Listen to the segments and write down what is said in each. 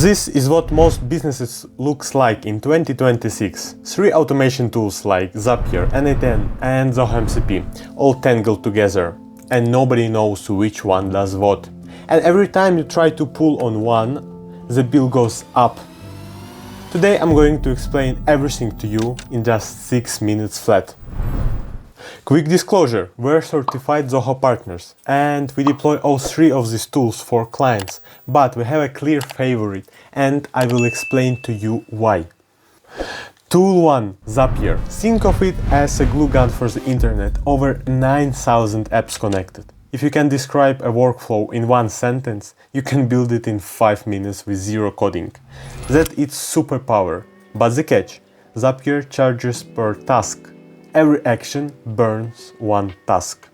This is what most businesses looks like in 2026. Three automation tools like Zapier, n8n and Zoho MCP, all tangled together, and nobody knows which one does what. And every time you try to pull on one, the bill goes up. Today I'm going to explain everything to you in just 6 minutes flat. Quick disclosure, we're certified Zoho partners and we deploy all three of these tools for clients, but we have a clear favorite and I will explain to you why. Tool 1, Zapier. Think of it as a glue gun for the internet, over 9,000 apps connected. If you can describe a workflow in one sentence, you can build it in 5 minutes with zero coding. That's its superpower. But the catch, Zapier charges per task. Every action burns one task.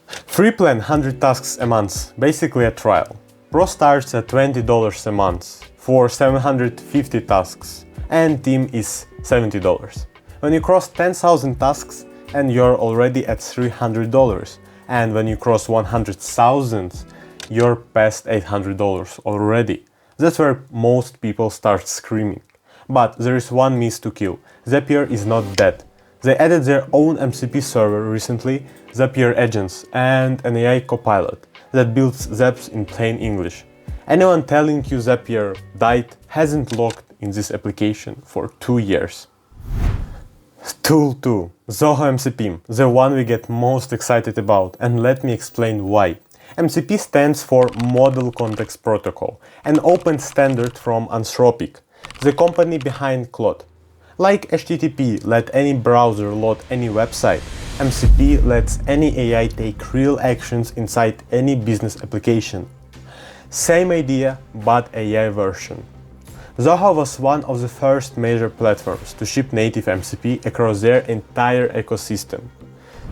Free plan 100 tasks a month, basically a trial. Pro starts at $20 a month for 750 tasks and team is $70. When you cross 10,000 tasks and you're already at $300, and when you cross 100,000 you're past $800 already. That's where most people start screaming. But there is one myth to kill. Zapier is not dead. They added their own MCP server recently, Zapier Agents, and an AI copilot that builds Zaps in plain English. Anyone telling you Zapier died hasn't logged in this application for 2 years. Tool 2, Zoho MCP, the one we get most excited about, and let me explain why. MCP stands for Model Context Protocol, an open standard from Anthropic, the company behind Claude. Like HTTP let any browser load any website, MCP lets any AI take real actions inside any business application. Same idea, but AI version. Zoho was one of the first major platforms to ship native MCP across their entire ecosystem.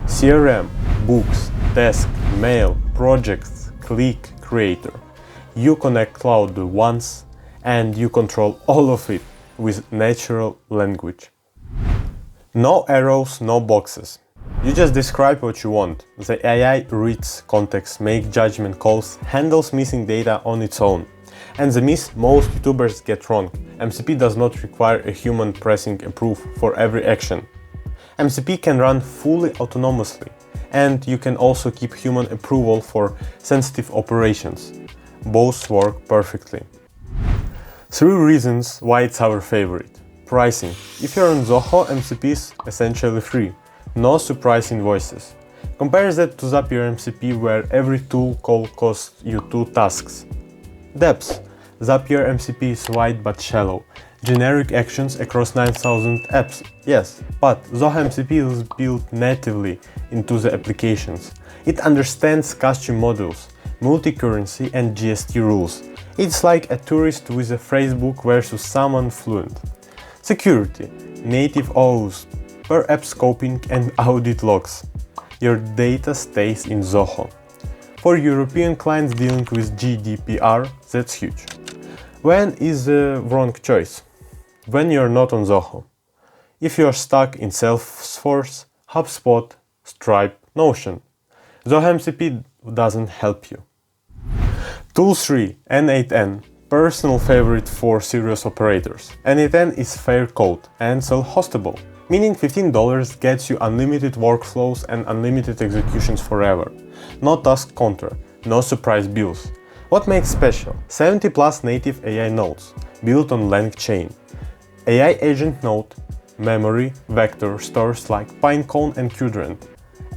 CRM, books, desk, mail, projects, click, creator. You connect Claude once and you control all of it with natural language. No arrows, no boxes. You just describe what you want. The AI reads context, makes judgment calls, handles missing data on its own. And the myth most YouTubers get wrong, MCP does not require a human pressing approve for every action. MCP can run fully autonomously, and you can also keep human approval for sensitive operations. Both work perfectly. 3 reasons why it's our favorite. Pricing. If you're on Zoho, MCP is essentially free. No surprise invoices. Compare that to Zapier MCP where every tool call costs you 2 tasks. Depth. Zapier MCP is wide but shallow. Generic actions across 9,000 apps, yes, but Zoho MCP is built natively into the applications. It understands custom modules, multi-currency and GST rules. It's like a tourist with a phrasebook versus someone fluent. Security, native OAuth, per app scoping and audit logs. Your data stays in Zoho. For European clients dealing with GDPR, that's huge. When is the wrong choice? When you're not on Zoho. If you're stuck in Salesforce, HubSpot, Stripe, Notion. Zoho MCP doesn't help you. Tool 3, n8n, personal favorite for serious operators. n8n is fair code and self-hostable, meaning $15 gets you unlimited workflows and unlimited executions forever. No task counter, no surprise bills. What makes special? 70 plus native AI nodes, built on LangChain. AI agent node, memory, vector stores like Pinecone and Qdrant.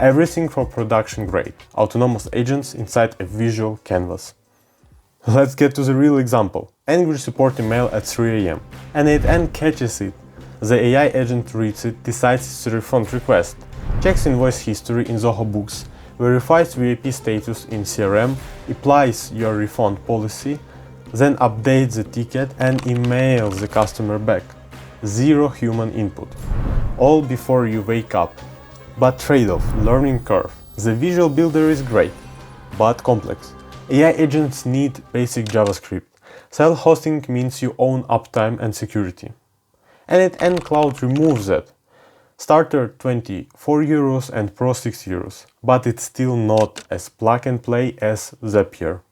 Everything for production grade, autonomous agents inside a visual canvas. Let's get to the real example. Angry support email at 3 AM. n8n catches it. The AI agent reads it, decides it's a refund request, checks invoice history in Zoho Books, verifies VIP status in CRM, applies your refund policy, then updates the ticket and emails the customer back. Zero human input. All before you wake up. But trade-off, learning curve. The visual builder is great, but complex. AI agents need basic JavaScript. Self-hosting means you own uptime and security. n8n Cloud removes that. Starter 24 euros and Pro 6 euros, but it's still not as plug and play as Zapier.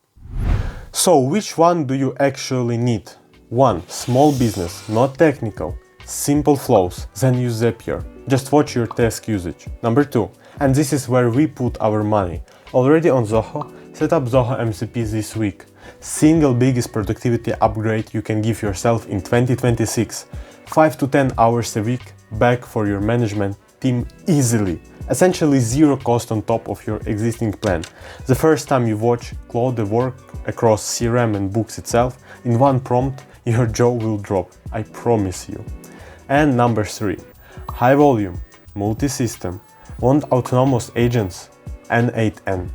So which one do you actually need? 1. Small business, not technical, simple flows, then use Zapier. Just watch your task usage. Number 2. And this is where we put our money. Already on Zoho, set up Zoho MCP this week. Single biggest productivity upgrade you can give yourself in 2026. 5 to 10 hours a week back for your management team easily. Essentially zero cost on top of your existing plan. The first time you watch Claude work across CRM and books itself, in one prompt, your jaw will drop, I promise you. And number 3, high volume, multi-system, want autonomous agents, n8n.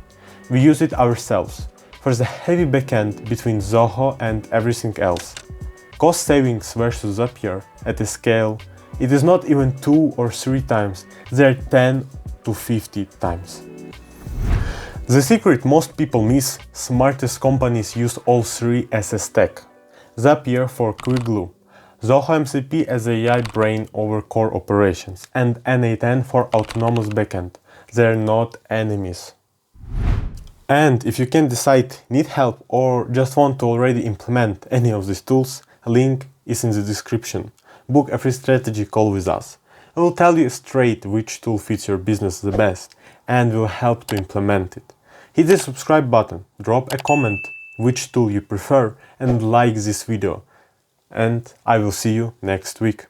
We use it ourselves for the heavy backend between Zoho and everything else. Cost savings versus Zapier at a scale, it is not even 2 or 3 times, they're 10 to 50 times. The secret most people miss, smartest companies use all 3 as a stack. Zapier for quick glue, Zoho MCP as AI brain over core operations, and n8n for autonomous backend. They're not enemies. And if you can decide, need help, or just want to already implement any of these tools, a link is in the description. Book a free strategy call with us. I will tell you straight which tool fits your business the best and will help to implement it. Hit the subscribe button, drop a comment which tool you prefer and like this video. And I will see you next week.